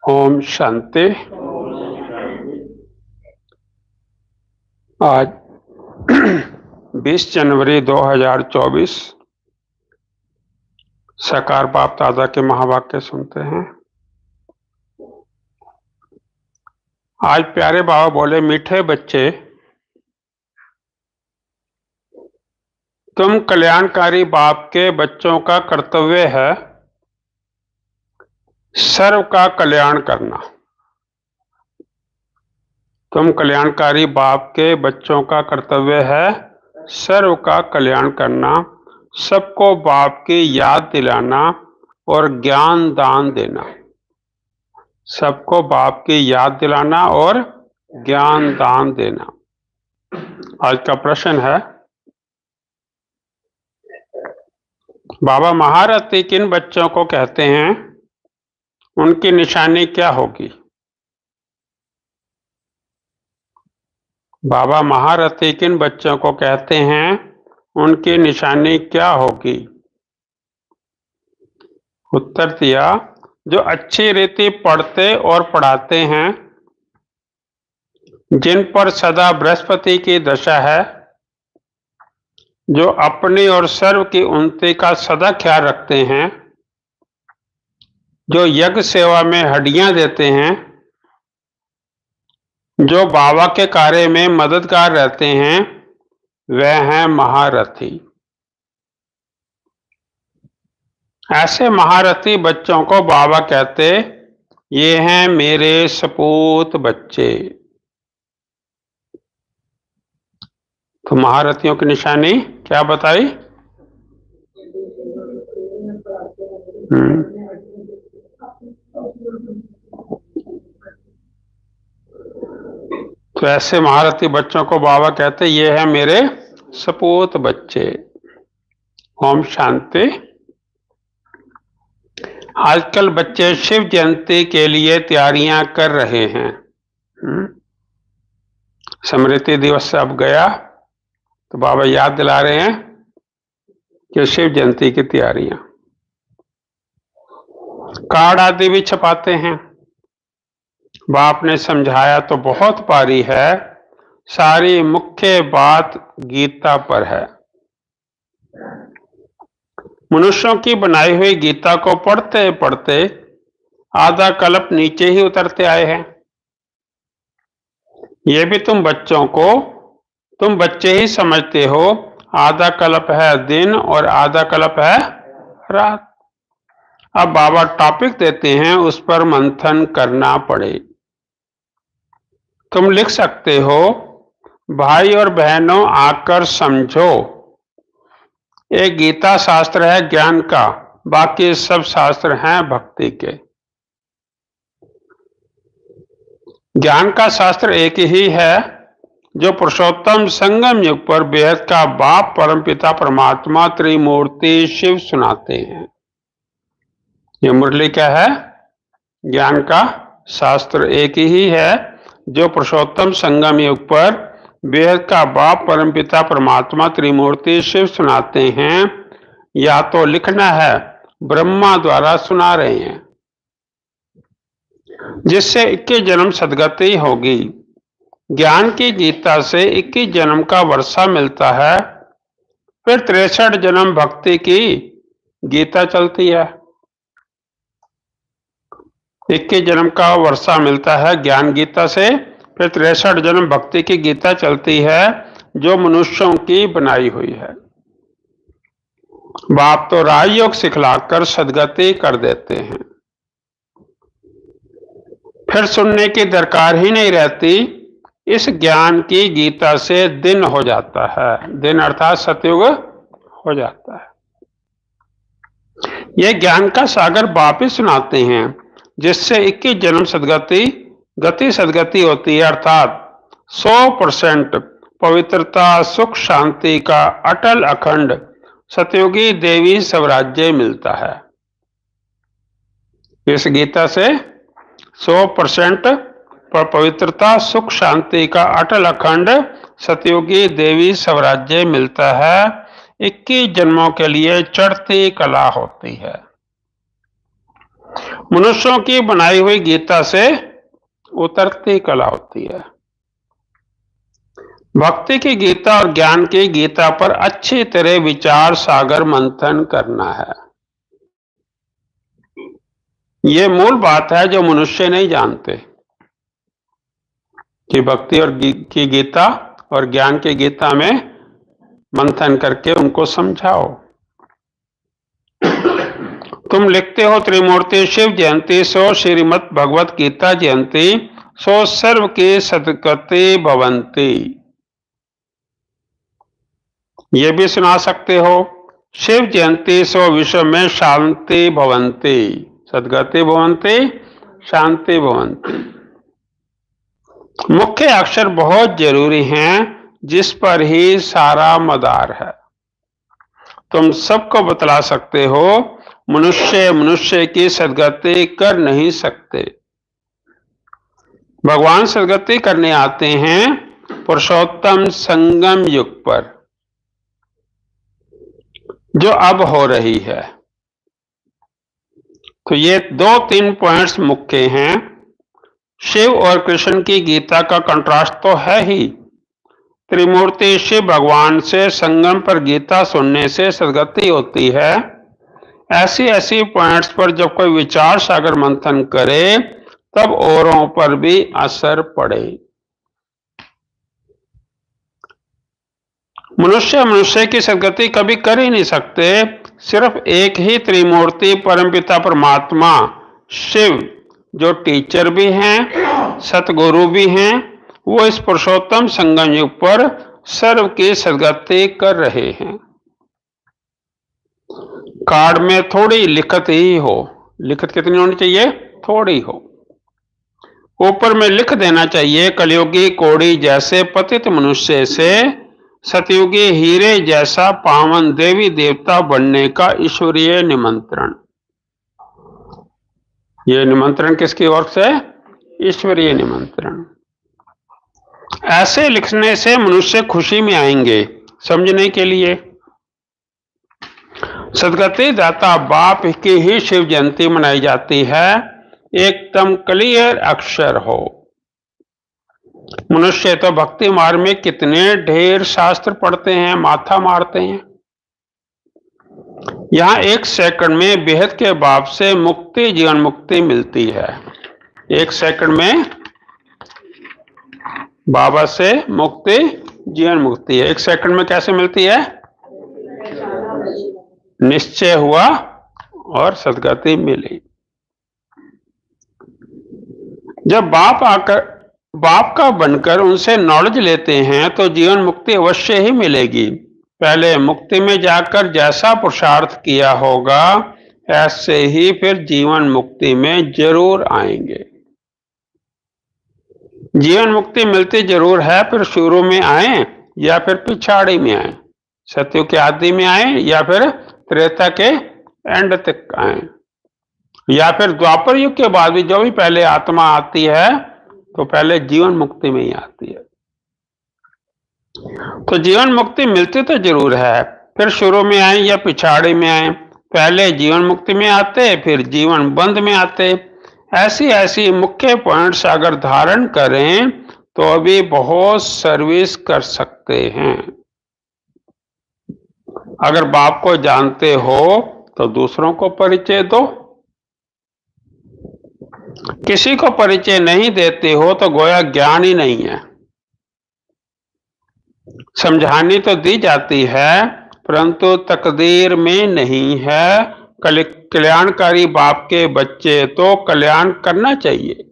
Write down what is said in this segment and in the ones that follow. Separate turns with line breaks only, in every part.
ओम शांति। आज 20 जनवरी 2024 साकार बाप दादा के महावाक्य सुनते हैं। आज प्यारे बाबा बोले, मीठे बच्चे, तुम कल्याणकारी बाप के बच्चों का कर्तव्य है सर्व का कल्याण करना। तुम कल्याणकारी बाप के बच्चों का कर्तव्य है सर्व का कल्याण करना, सबको बाप की याद दिलाना और ज्ञान दान देना। सबको बाप की याद दिलाना और ज्ञान दान देना। आज का प्रश्न है, बाबा महारथी किन बच्चों को कहते हैं, उनकी निशानी क्या होगी? बाबा महारथी किन बच्चों को कहते हैं, उनकी निशानी क्या होगी? उत्तर दिया, जो अच्छी रीति पढ़ते और पढ़ाते हैं, जिन पर सदा बृहस्पति की दशा है, जो अपनी और सर्व की उन्नति का सदा ख्याल रखते हैं, जो यज्ञ सेवा में हड्डियां देते हैं, जो बाबा के कार्य में मददगार रहते हैं, वह हैं महारथी। ऐसे महारथी बच्चों को बाबा कहते, ये हैं मेरे सपूत बच्चे। तो महारथियों की निशानी क्या बताई? तो ऐसे महारथी बच्चों को बाबा कहते, ये है मेरे सपूत बच्चे। ओम शांति। आजकल बच्चे शिव जयंती के लिए तैयारियां कर रहे हैं। स्मृति दिवस अब गया तो बाबा याद दिला रहे हैं कि शिव जयंती की तैयारियां, कार्ड आदि भी छपाते हैं। बाप ने समझाया तो बहुत पारी है, सारी मुख्य बात गीता पर है। मनुष्यों की बनाई हुई गीता को पढ़ते पढ़ते आधा कल्प नीचे ही उतरते आए हैं। ये भी तुम बच्चे ही समझते हो, आधा कल्प है दिन और आधा कल्प है रात। अब बाबा टॉपिक देते हैं, उस पर मंथन करना पड़े। तुम लिख सकते हो, भाई और बहनों आकर समझो, एक गीता शास्त्र है ज्ञान का, बाकी सब शास्त्र हैं भक्ति के। ज्ञान का शास्त्र एक ही है जो पुरुषोत्तम संगम युग पर बेहद का बाप परमपिता परमात्मा त्रिमूर्ति शिव सुनाते हैं। ये मुरली क्या है? ज्ञान का शास्त्र एक ही है जो पुरुषोत्तम संगम युग पर बेहद का बाप परमपिता परमात्मा त्रिमूर्ति शिव सुनाते हैं। या तो लिखना है, ब्रह्मा द्वारा सुना रहे हैं, जिससे 21 जन्म सदगति होगी। ज्ञान की गीता से 21 जन्म का वर्षा मिलता है, फिर 63 जन्म भक्ति की गीता चलती है। 21 जन्म का वर्षा मिलता है ज्ञान गीता से, फिर 63 जन्म भक्ति की गीता चलती है, जो मनुष्यों की बनाई हुई है। बाप तो राजयोग सिखलाकर सदगति कर देते हैं, फिर सुनने की दरकार ही नहीं रहती। इस ज्ञान की गीता से दिन हो जाता है, दिन अर्थात सतयुग हो जाता है। यह ज्ञान का सागर बाप ही सुनाते हैं, जिससे 21 जन्म सदगति होती है, अर्थात 100% पवित्रता सुख शांति का अटल अखंड सतयुगी देवी स्वराज्य मिलता है। इस गीता से 100% पवित्रता सुख शांति का अटल अखंड सतयुगी देवी स्वराज्य मिलता है। 21 जन्मों के लिए चढ़ती कला होती है। मनुष्यों की बनाई हुई गीता से उतरती कला होती है। भक्ति की गीता और ज्ञान की गीता पर अच्छी तरह विचार सागर मंथन करना है। ये मूल बात है जो मनुष्य नहीं जानते कि भक्ति और की गीता और ज्ञान की गीता में मंथन करके उनको समझाओ। तुम लिखते हो त्रिमूर्ति शिव जयंती सो श्रीमद् भगवत गीता जयंती सो सर्व की सदगति भवंती। ये भी सुना सकते हो शिव जयंती सो विश्व में शांति भवंती, सदगति भवंती, शांति भवंती। मुख्य अक्षर बहुत जरूरी हैं जिस पर ही सारा मदार है। तुम सबको बतला सकते हो मनुष्य की सदगति कर नहीं सकते। भगवान सदगति करने आते हैं पुरुषोत्तम संगम युग पर, जो अब हो रही है। तो ये 2-3 पॉइंट्स मुख्य हैं। शिव और कृष्ण की गीता का कंट्रास्ट तो है ही। त्रिमूर्ति शिव भगवान से संगम पर गीता सुनने से सदगति होती है। ऐसी पॉइंट्स पर जब कोई विचार सागर मंथन करे तब औरों पर भी असर पड़े। मनुष्य की सदगति कभी कर ही नहीं सकते। सिर्फ एक ही त्रिमूर्ति परमपिता परमात्मा शिव, जो टीचर भी हैं, सतगुरु भी हैं, वो इस पुरुषोत्तम संगम युग पर सर्व की सदगति कर रहे हैं। कार्ड में थोड़ी लिखत ही हो, लिखत कितनी होनी चाहिए? थोड़ी हो। ऊपर में लिख देना चाहिए कलयुगी कोड़ी जैसे पतित मनुष्य से सतयुगी हीरे जैसा पावन देवी देवता बनने का ईश्वरीय निमंत्रण। ये निमंत्रण किसकी ओर से? ईश्वरीय निमंत्रण। ऐसे लिखने से मनुष्य खुशी में आएंगे। समझने के लिए सदगति दाता बाप की ही शिव जयंती मनाई जाती है। एकदम क्लियर अक्षर हो। मनुष्य तो भक्ति मार्ग में कितने ढेर शास्त्र पढ़ते हैं, माथा मारते हैं। यहां 1 सेकंड में बेहद के बाप से मुक्ति, जीवन मुक्ति मिलती है। 1 सेकंड में बाबा से मुक्ति, जीवन मुक्ति है। 1 सेकंड में कैसे मिलती है? निश्चय हुआ और सदगति मिली। जब बाप का बनकर उनसे नॉलेज लेते हैं तो जीवन मुक्ति अवश्य ही मिलेगी। पहले मुक्ति में जाकर जैसा पुरुषार्थ किया होगा ऐसे ही फिर जीवन मुक्ति में जरूर आएंगे। जीवन मुक्ति मिलती जरूर है, फिर शुरू में आए या फिर पिछाड़ी में आए, सतयुग के आदि में आए या फिर त्रेता के एंड तक आए, या फिर द्वापर युग के बाद भी जो भी पहले आत्मा आती है तो पहले जीवन मुक्ति में ही आती है। तो जीवन मुक्ति मिलती तो जरूर है, फिर शुरू में आए या पिछाड़ी में आए, पहले जीवन मुक्ति में आते फिर जीवन बंद में आते। ऐसी मुख्य पॉइंट्स अगर धारण करें तो अभी बहुत सर्विस कर सकते हैं। अगर बाप को जानते हो तो दूसरों को परिचय दो। किसी को परिचय नहीं देते हो तो गोया ज्ञान ही नहीं है। समझानी तो दी जाती है परंतु तकदीर में नहीं है। कल्याणकारी बाप के बच्चे तो कल्याण करना चाहिए,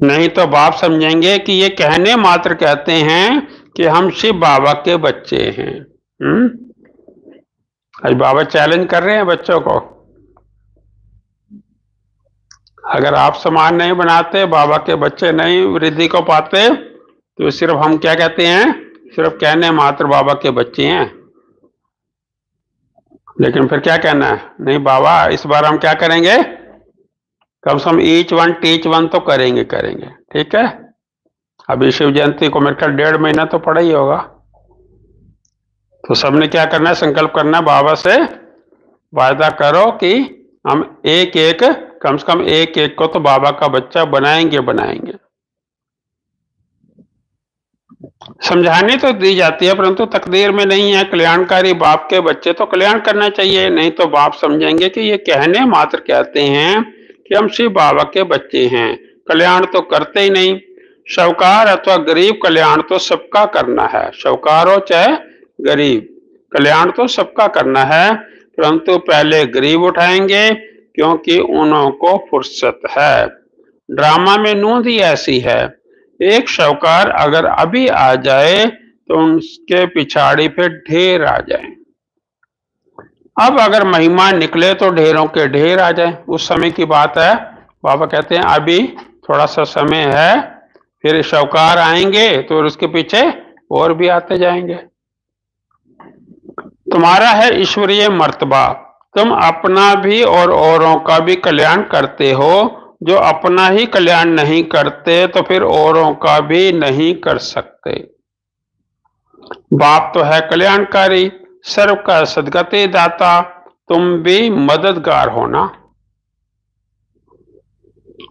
नहीं तो बाप समझेंगे कि ये कहने मात्र कहते हैं कि हम शिव बाबा के बच्चे हैं। आज बाबा चैलेंज कर रहे हैं बच्चों को, अगर आप समान नहीं बनाते, बाबा के बच्चे नहीं वृद्धि को पाते तो सिर्फ हम क्या कहते हैं, सिर्फ कहने मात्र बाबा के बच्चे हैं। लेकिन फिर क्या कहना है, नहीं बाबा इस बार हम क्या करेंगे, कम से कम ईच वन टीच वन तो करेंगे। ठीक है, अभी शिव जयंती को मेरे ख्याल 1.5 महीना तो पड़ा ही होगा। तो सबने क्या करना है, संकल्प करना है, बाबा से वायदा करो कि हम एक एक, कम से कम एक एक को तो बाबा का बच्चा बनाएंगे बनाएंगे। समझानी तो दी जाती है, परंतु तकदीर में नहीं है। कल्याणकारी बाप के बच्चे तो कल्याण करना चाहिए, नहीं तो बाप समझेंगे कि ये कहने मात्र कहते हैं कि हम शिव बाबा के बच्चे हैं, कल्याण तो करते ही नहीं। साहूकार अथवा गरीब, कल्याण तो सबका करना है, साहूकार हो चाहे गरीब, कल्याण तो सबका करना है, परंतु पहले गरीब उठाएंगे क्योंकि उनको फुर्सत है। ड्रामा में नूंद ही ऐसी है, एक साहूकार अगर अभी आ जाए तो उसके पिछाड़ी पे ढेर आ जाए। अब अगर महिमा निकले तो ढेरों के ढेर आ जाए, उस समय की बात है। बाबा कहते हैं अभी थोड़ा सा समय है, फिर साहूकार आएंगे तो उसके पीछे और भी आते जाएंगे। तुम्हारा है ईश्वरीय मर्तबा, तुम अपना भी और औरों का भी कल्याण करते हो। जो अपना ही कल्याण नहीं करते तो फिर औरों का भी नहीं कर सकते। बाप तो है कल्याणकारी, सर्व का सदगति दाता, तुम भी मददगार हो ना।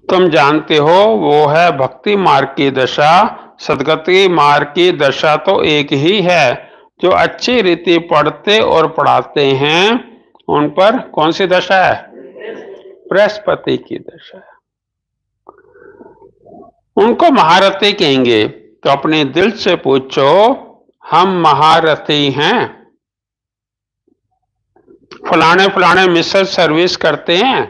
तुम जानते हो वो है भक्ति मार्ग की दशा, सदगति मार्ग की दशा तो एक ही है। जो अच्छी रीति पढ़ते और पढ़ाते हैं उन पर कौन सी दशा है? बृहस्पति की दशा है। उनको महारथी कहेंगे तो अपने दिल से पूछो, हम महारथी हैं? फलाने फलाने मिशन सर्विस करते हैं।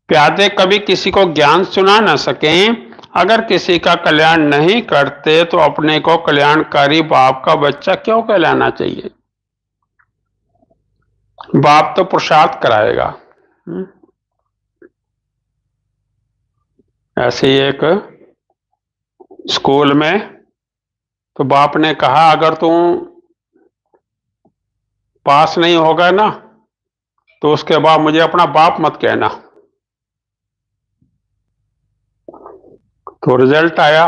प्यादे कभी किसी को ज्ञान सुना न सकें, अगर किसी का कल्याण नहीं करते तो अपने को कल्याणकारी बाप का बच्चा क्यों कहलाना चाहिए? बाप तो पुरुषार्थ कराएगा। ऐसे ही एक स्कूल में तो बाप ने कहा अगर तू पास नहीं होगा ना तो उसके बाद मुझे अपना बाप मत कहना। तो रिजल्ट आया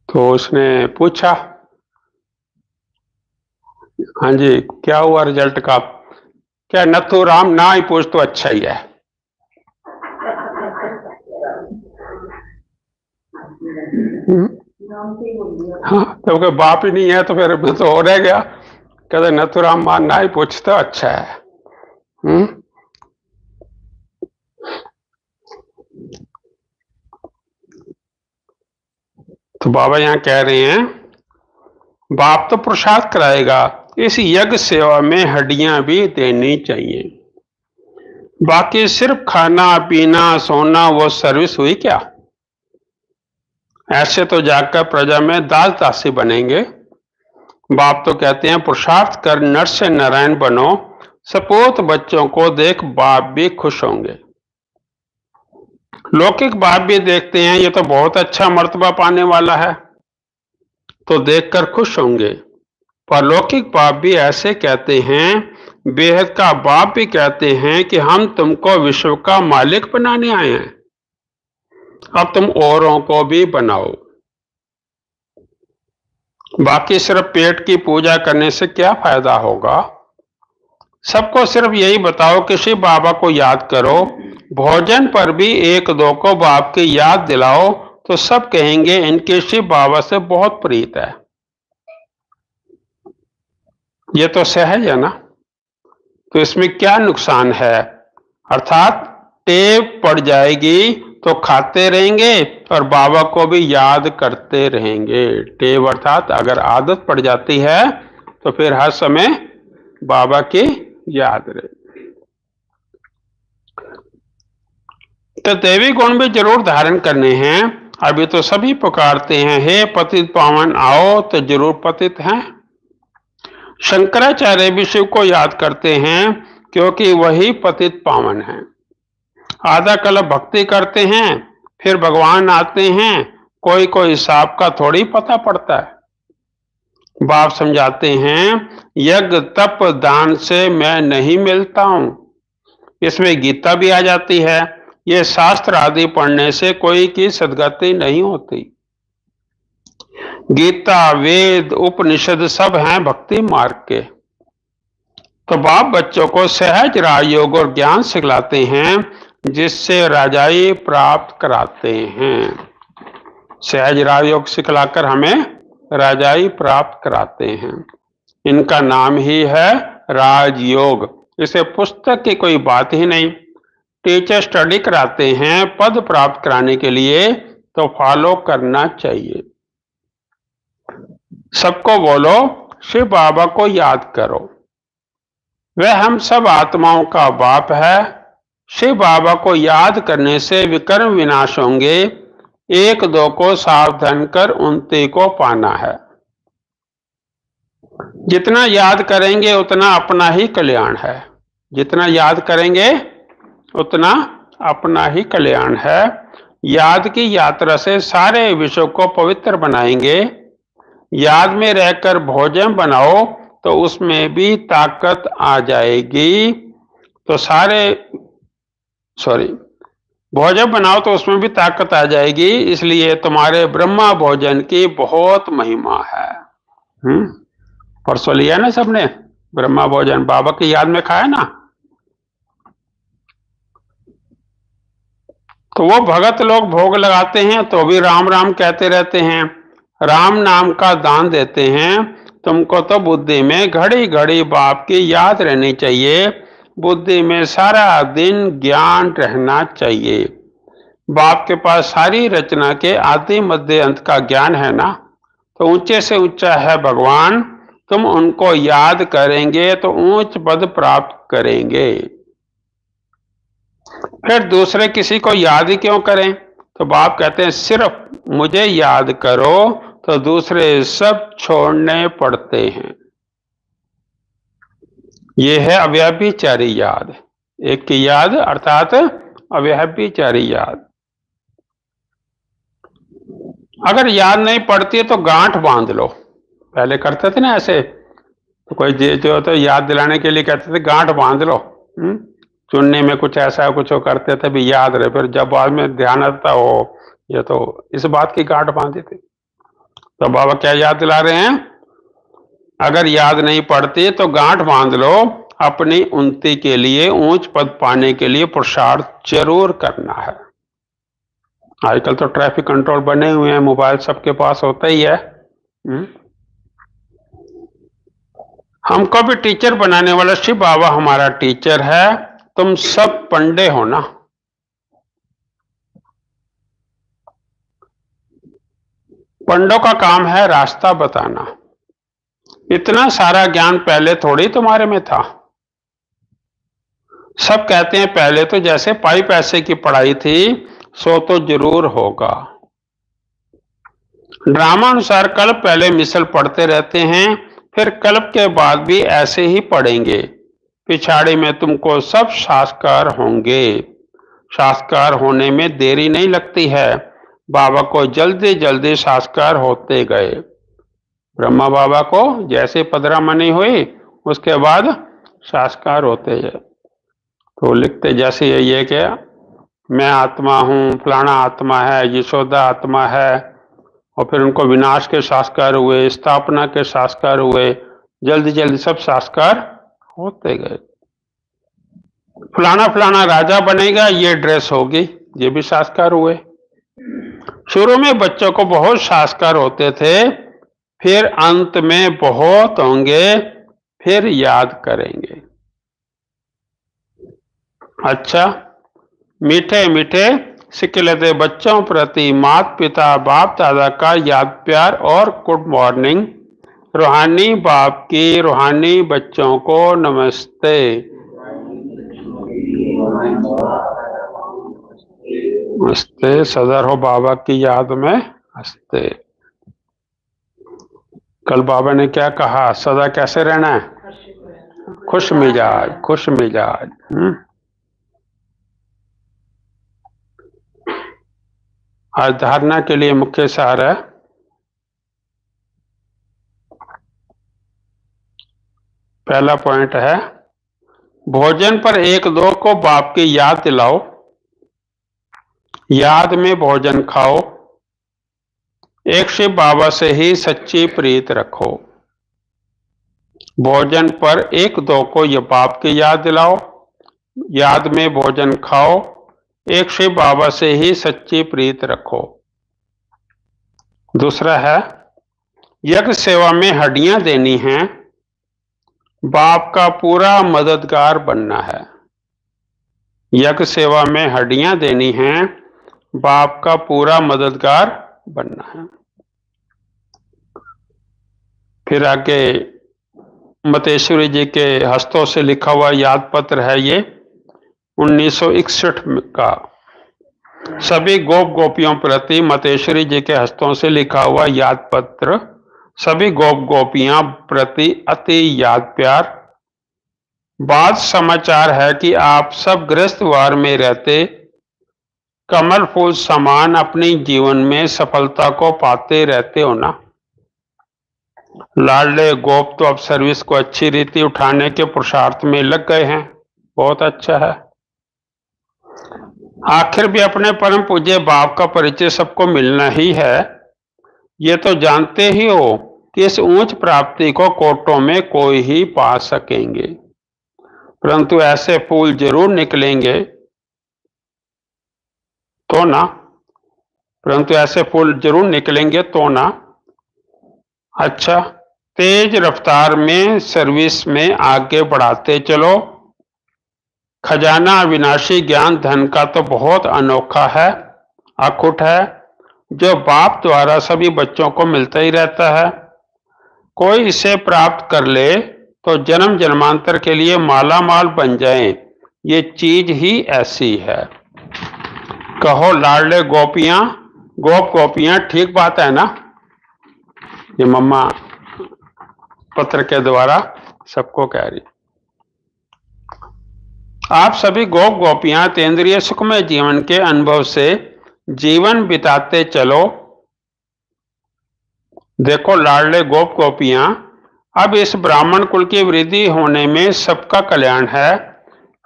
तो उसने पूछा, हाँ जी क्या हुआ रिजल्ट का? क्या नथुराम ना ही पूछ तो अच्छा ही है। हाँ तो बाप ही नहीं है तो फिर तो हो रह गया। कहते नथुराम मान ना ही पूछ तो अच्छा है। तो बाबा यहां कह रहे हैं बाप तो पुरुषार्थ कराएगा, इस यज्ञ सेवा में हड्डियां भी देनी चाहिए। बाकी सिर्फ खाना पीना सोना वो सर्विस हुई क्या? ऐसे तो जाकर प्रजा में दास दासी बनेंगे। बाप तो कहते हैं पुरुषार्थ कर नर से नारायण बनो, सपूत बच्चों को देख बाप भी खुश होंगे। लौकिक बाप भी देखते हैं ये तो बहुत अच्छा मर्तबा पाने वाला है तो देखकर खुश होंगे, पर लौकिक बाप भी ऐसे कहते हैं, बेहद का बाप भी कहते हैं कि हम तुमको विश्व का मालिक बनाने आए हैं, अब तुम औरों को भी बनाओ। बाकी सिर्फ पेट की पूजा करने से क्या फायदा होगा? सबको सिर्फ यही बताओ कि शिव बाबा को याद करो, भोजन पर भी एक दो को बाप की याद दिलाओ तो सब कहेंगे इनके शिव बाबा से बहुत प्रीत है। ये तो सहज है ना, तो इसमें क्या नुकसान है? अर्थात टेव पड़ जाएगी तो खाते रहेंगे और बाबा को भी याद करते रहेंगे। टेव अर्थात अगर आदत पड़ जाती है तो फिर हर समय बाबा की याद रहे। तो देवी गुण भी जरूर धारण करने हैं। अभी तो सभी पुकारते हैं हे पतित पावन आओ, तो जरूर पतित हैं। शंकराचार्य भी शिव को याद करते हैं क्योंकि वही पतित पावन है। आधा कल्प भक्ति करते हैं फिर भगवान आते हैं, कोई कोई हिसाब का थोड़ी पता पड़ता है। बाप समझाते हैं यज्ञ तप दान से मैं नहीं मिलता हूं। इसमें गीता भी आ जाती है, ये शास्त्र आदि पढ़ने से कोई की सदगति नहीं होती। गीता वेद उपनिषद सब हैं भक्ति मार्ग के। तो बाप बच्चों को सहज राजयोग और ज्ञान सिखलाते हैं, जिससे राजाई प्राप्त कराते हैं। सहज राजयोग सिखलाकर हमें राजाई प्राप्त कराते हैं। इनका नाम ही है राजयोग। इसे पुस्तक की कोई बात ही नहीं। टीचर स्टडी कराते हैं पद प्राप्त कराने के लिए, तो फॉलो करना चाहिए। सबको बोलो, शिव बाबा को याद करो। वह हम सब आत्माओं का बाप है। शिव बाबा को याद करने से विकर्म विनाश होंगे। एक दो को सावधान कर उनती को पाना है। जितना याद करेंगे उतना अपना ही कल्याण है। जितना याद करेंगे उतना अपना ही कल्याण है। याद की यात्रा से सारे विश्व को पवित्र बनाएंगे। याद में रहकर भोजन बनाओ तो उसमें भी ताकत आ जाएगी। तो भोजन बनाओ तो उसमें भी ताकत आ जाएगी। इसलिए तुम्हारे ब्रह्मा भोजन की बहुत महिमा है। परसों लिया ना सबने ब्रह्मा भोजन, बाबा की याद में खाया ना। तो वो भगत लोग भोग लगाते हैं तो भी राम राम कहते रहते हैं, राम नाम का दान देते हैं। तुमको तो बुद्धि में घड़ी घड़ी बाप की याद रहनी चाहिए। बुद्धि में सारा दिन ज्ञान रहना चाहिए। बाप के पास सारी रचना के आदि मध्य अंत का ज्ञान है ना। तो ऊंचे से ऊंचा है भगवान। तुम उनको याद करेंगे तो ऊंच पद प्राप्त करेंगे। फिर दूसरे किसी को याद ही क्यों करें? तो बाप कहते हैं सिर्फ मुझे याद करो तो दूसरे सब छोड़ने पड़ते हैं। यह है अव्यभिचारी याद। एक की याद अर्थात अव्यभिचारी याद। अगर याद नहीं पड़ती तो गांठ बांध लो। पहले करते थे ना ऐसे, तो कोई जो तो याद दिलाने के लिए कहते थे गांठ बांध लो। चुनने में कुछ ऐसा कुछ करते थे भी याद रहे। फिर जब बाद में ध्यान आता हो ये तो इस बात की गांठ बांधी थी। तो बाबा क्या याद दिला रहे हैं? अगर याद नहीं पड़ती तो गांठ बांध लो। अपनी उन्नति के लिए, ऊंच पद पाने के लिए पुरुषार्थ जरूर करना है। आजकल तो ट्रैफिक कंट्रोल बने हुए हैं, मोबाइल सबके पास होता ही है। हमको भी टीचर बनाने वाला शिव बाबा हमारा टीचर है। तुम सब पंडे हो ना। पंडों का काम है रास्ता बताना। इतना सारा ज्ञान पहले थोड़ी तुम्हारे में था। सब कहते हैं पहले तो जैसे पाई पैसे की पढ़ाई थी सो तो जरूर होगा। ड्रामा अनुसार कल्प पहले मिसल पढ़ते रहते हैं, फिर कल्प के बाद भी ऐसे ही पढ़ेंगे। पिछाड़ी में तुमको सब साक्षात्कार होंगे। साक्षात्कार होने में देरी नहीं लगती है। बाबा को जल्दी जल्दी साक्षात्कार होते गए। ब्रह्मा बाबा को जैसे पधरामनी हुई उसके बाद साक्षात्कार होते गए। तो लिखते जैसे ये कि मैं आत्मा हूँ, फलाना आत्मा है, यशोदा आत्मा है। और फिर उनको विनाश के साक्षात्कार हुए, स्थापना के साक्षात्कार हुए, जल्दी जल्दी सब साक्षात्कार होते गए। फलाना फलाना राजा बनेगा, ये ड्रेस होगी, ये भी साक्षात्कार हुए। शुरू में बच्चों को बहुत साक्षात्कार होते थे, फिर अंत में बहुत होंगे, फिर याद करेंगे। अच्छा, मीठे मीठे सिखलते बच्चों प्रति माता पिता बाप दादा का याद प्यार और गुड मॉर्निंग। रूहानी बाप की रूहानी बच्चों को नमस्ते। नमस्ते। सदा रहो बाबा की याद में हंसते। कल बाबा ने क्या कहा? सदा कैसे रहना है? खुश मिजाज, खुश मिजाज। आज धारणा के लिए मुख्य सार है, पहला पॉइंट है भोजन पर एक दो को बाप की याद दिलाओ। याद में भोजन खाओ। एक शिव बाबा से ही सच्ची प्रीत रखो। भोजन पर एक दो को ये बाप की याद दिलाओ, याद में भोजन खाओ, एक शिव बाबा से ही सच्ची प्रीत रखो। दूसरा है, यज्ञ सेवा में हड्डियां देनी हैं, बाप का पूरा मददगार बनना है। यज्ञ सेवा में हड्डियां देनी हैं, बाप का पूरा मददगार बनना है। फिर आगे मतेश्वरी जी के हस्तों से लिखा हुआ याद पत्र है ये 1961 का। सभी गोप गोपियों प्रति मतेश्वरी जी के हस्तों से लिखा हुआ याद पत्र, सभी गोप गोपियां प्रति अति याद प्यार। बात समाचार है कि आप सब गृहस्थवार में रहते कमल फूल समान अपनी जीवन में सफलता को पाते रहते हो ना। लाडले गोप तो अब सर्विस को अच्छी रीति उठाने के पुरुषार्थ में लग गए हैं, बहुत अच्छा है। आखिर भी अपने परम पूज्य बाप का परिचय सबको मिलना ही है। ये तो जानते ही हो कि इस ऊंच प्राप्ति को कोटों में कोई ही पा सकेंगे, परंतु ऐसे फूल जरूर निकलेंगे तो ना, परंतु ऐसे फूल जरूर निकलेंगे तो ना। अच्छा, तेज रफ्तार में सर्विस में आगे बढ़ाते चलो। खजाना अविनाशी ज्ञान धन का तो बहुत अनोखा है, अखुट है, जो बाप द्वारा सभी बच्चों को मिलता ही रहता है। कोई इसे प्राप्त कर ले तो जन्म जन्मांतर के लिए माला माल बन जाए, ये चीज ही ऐसी है। कहो लाडले गोपियां, गोप गोपियां, ठीक बात है ना। ये मम्मा पत्र के द्वारा सबको कह रही। आप सभी गोप गोपियां तेंद्रिय सुखमय जीवन के अनुभव से जीवन बिताते चलो। देखो लाडले गोप गोपियां, अब इस ब्राह्मण कुल की वृद्धि होने में सबका कल्याण है,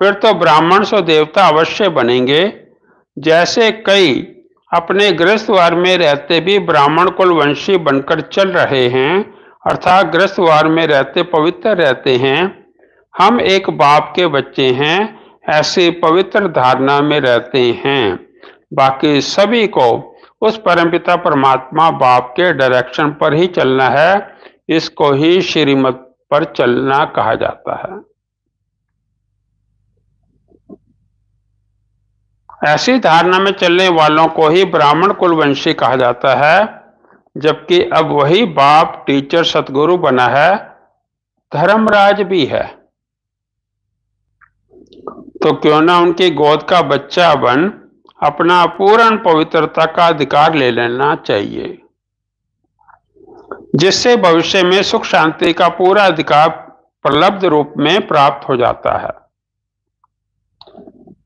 फिर तो ब्राह्मण सो देवता अवश्य बनेंगे। जैसे कई अपने गृहस्थवार में रहते भी ब्राह्मण कुल वंशी बनकर चल रहे हैं, अर्थात गृहस्थवार में रहते पवित्र रहते हैं। हम एक बाप के बच्चे हैं, ऐसी पवित्र धारणा में रहते हैं। बाकी सभी को उस परमपिता परमात्मा बाप के डायरेक्शन पर ही चलना है, इसको ही श्रीमत पर चलना कहा जाता है। ऐसी धारणा में चलने वालों को ही ब्राह्मण कुलवंशी कहा जाता है, जबकि अब वही बाप टीचर सतगुरु बना है, धर्मराज भी है। तो क्यों ना उनकी गोद का बच्चा बन अपना पूर्ण पवित्रता का अधिकार ले लेना चाहिए, जिससे भविष्य में सुख शांति का पूरा अधिकार प्रलब्ध रूप में प्राप्त हो जाता है।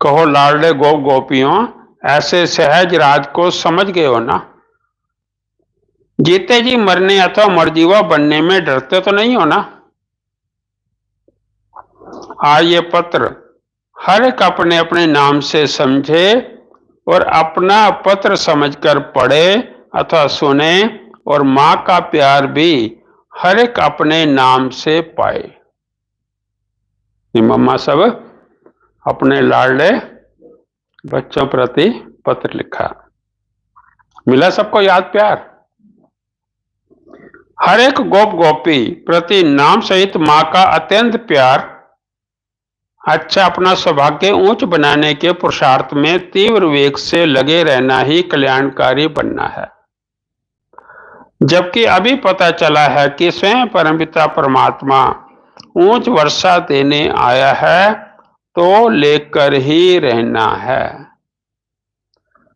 कहो लाडले गोप गोपियों, ऐसे सहज राज को समझ गए हो ना। जीते जी मरने अथवा मरजीवा बनने में डरते तो नहीं हो ना। ये पत्र हर एक अपने अपने नाम से समझे और अपना पत्र समझकर पढ़े अथवा सुने, और मां का प्यार भी हर एक अपने नाम से पाए। मम्मा सब अपने लाडले बच्चों प्रति पत्र लिखा, मिला सबको याद प्यार। हर एक गोप गोपी प्रति नाम सहित मां का अत्यंत प्यार। अच्छा, अपना सौभाग्य ऊंच बनाने के पुरुषार्थ में तीव्र वेग से लगे रहना ही कल्याणकारी बनना है। जबकि अभी पता चला है कि स्वयं परमपिता परमात्मा ऊंच वर्षा देने आया है, तो लेकर ही रहना है।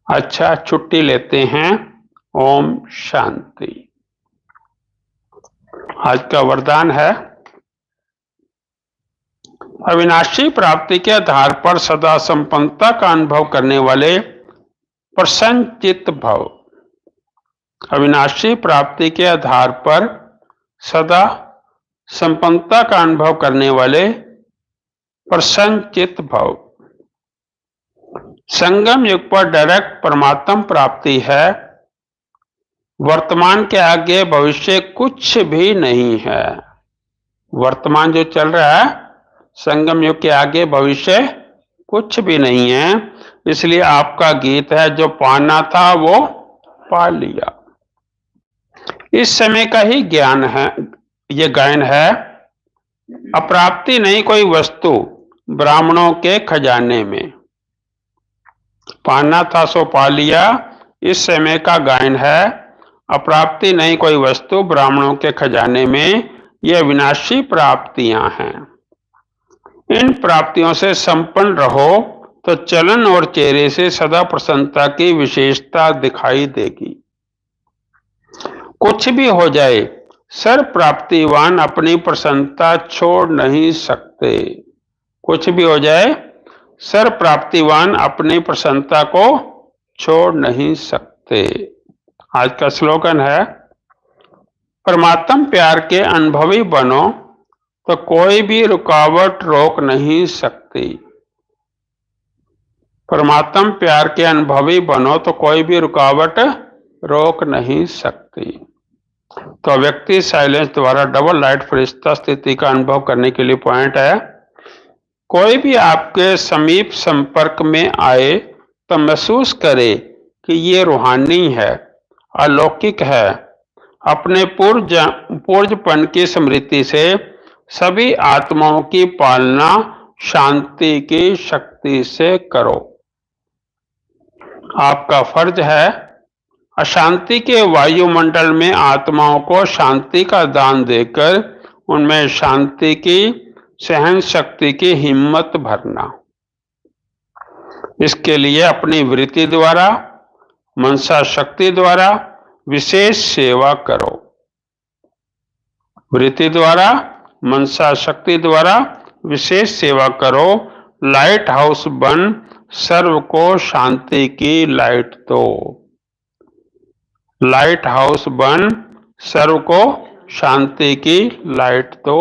अच्छा, छुट्टी लेते हैं। ओम शांति। आज का वरदान है, अविनाशी प्राप्ति के आधार पर सदा संपन्नता का अनुभव करने वाले प्रसन्न चित्त भव। अविनाशी प्राप्ति के आधार पर सदा संपन्नता का अनुभव करने वाले प्रसन्न चित्त भव। संगम युग पर डायरेक्ट परमात्म प्राप्ति है। वर्तमान के आगे भविष्य कुछ भी नहीं है। वर्तमान जो चल रहा है, संगम युग के आगे भविष्य कुछ भी नहीं है। इसलिए आपका गीत है, जो पाना था वो पा लिया। इस समय का ही ज्ञान है, ये गायन है। अप्राप्ति नहीं कोई वस्तु ब्राह्मणों के खजाने में, पाना था सो पा लिया। इस समय का गायन है। अप्राप्ति नहीं कोई वस्तु ब्राह्मणों के खजाने में, ये विनाशी प्राप्तियां हैं। इन प्राप्तियों से संपन्न रहो तो चलन और चेहरे से सदा प्रसन्नता की विशेषता दिखाई देगी। कुछ भी हो जाए, सर्व प्राप्तिवान अपनी प्रसन्नता छोड़ नहीं सकते। कुछ भी हो जाए, सर्व प्राप्तिवान अपनी प्रसन्नता को छोड़ नहीं सकते। आज का स्लोगन है, परमात्म प्यार के अनुभवी बनो तो कोई भी रुकावट रोक नहीं सकती। परमात्म प्यार के अनुभवी बनो तो कोई भी रुकावट रोक नहीं सकती। तो व्यक्ति साइलेंस द्वारा डबल लाइट फरिश्ता स्थिति का अनुभव करने के लिए पॉइंट है, कोई भी आपके समीप संपर्क में आए तो महसूस करे कि ये रूहानी है, अलौकिक है। अपने पूर्वपन की स्मृति से सभी आत्माओं की पालना शांति की शक्ति से करो। आपका फर्ज है अशांति के वायुमंडल में आत्माओं को शांति का दान देकर उनमें शांति की सहन शक्ति की हिम्मत भरना। इसके लिए अपनी वृत्ति द्वारा, मनसा शक्ति द्वारा विशेष सेवा करो। वृत्ति द्वारा, मनसा शक्ति द्वारा विशेष सेवा करो। लाइट हाउस बन सर्व को शांति की लाइट दो। लाइट हाउस बन सर्व को शांति की लाइट दो।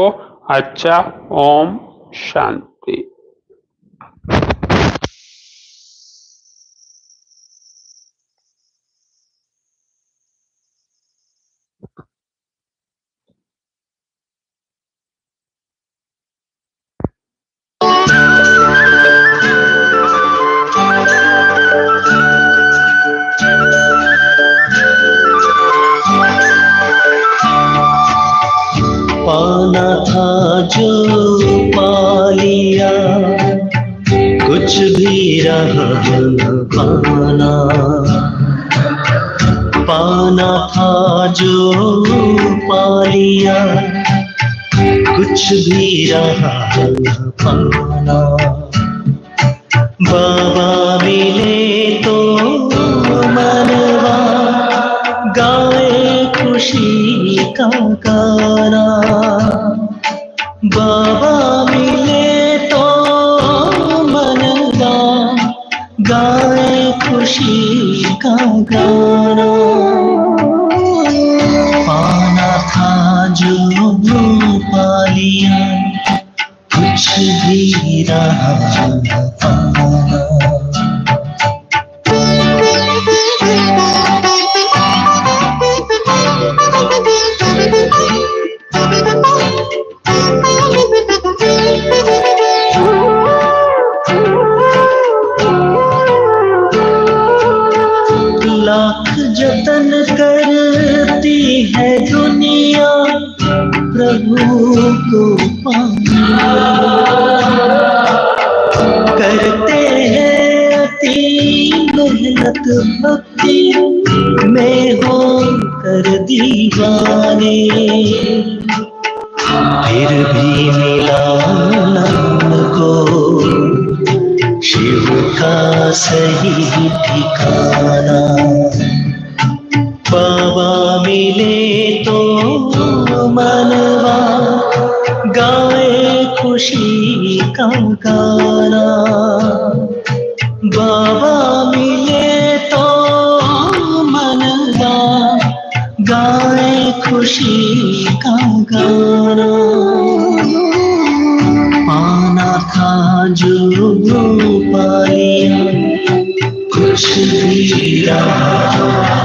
अच्छा, ओम शांति।
पाना था जो पा लिया, कुछ भी रहा न पाना। पाना था जो पा लिया, कुछ भी रहा न पाना। बाबा मिले तो मनवा गाए खुशी का गाना। बाबा मिले तो मनवा गाए खुशी का गाना। पाना था जो पा लिया, कुछ भी रहा न पाना। लाख जतन करती है दुनिया प्रभु को पाने। करते हैं अति मेहनत भक्ति में हो कर दीवाने। फिर भी मिला नाम को शिव का सही ठिकाना। बाबा मिले तो मनवा गाए खुशी का गाना। बाबा मिले तो मनवा गाए खुशी का गाना। पाना था जो पा लिया, कुछ भी रहा।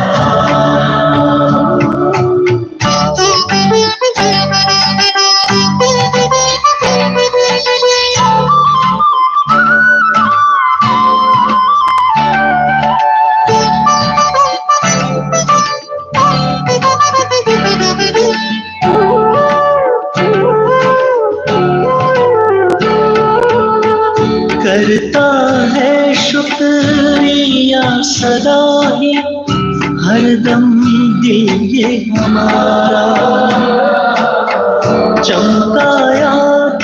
करता है शुक्रिया सदा ही हरदम दिल ये हमारा, चमकाया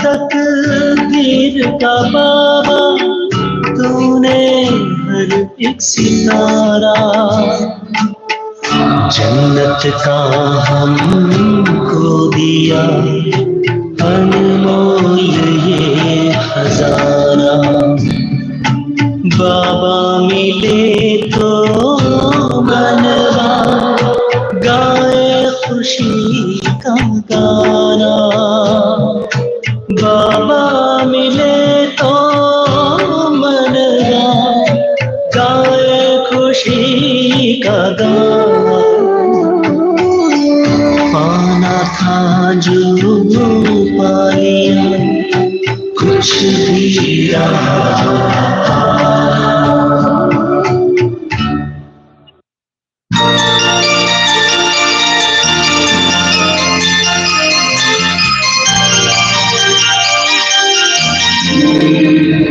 तकदीर का बाबा तूने हर एक सितारा, जन्नत का हमको दिया अनमोल ये खजाना, बाबा मिले तो मनवा गाए खुशी का गाना, बाबा मिले तो मनवा गाए खुशी का गाना, पाना था जो पा लिया कुछ भी रहा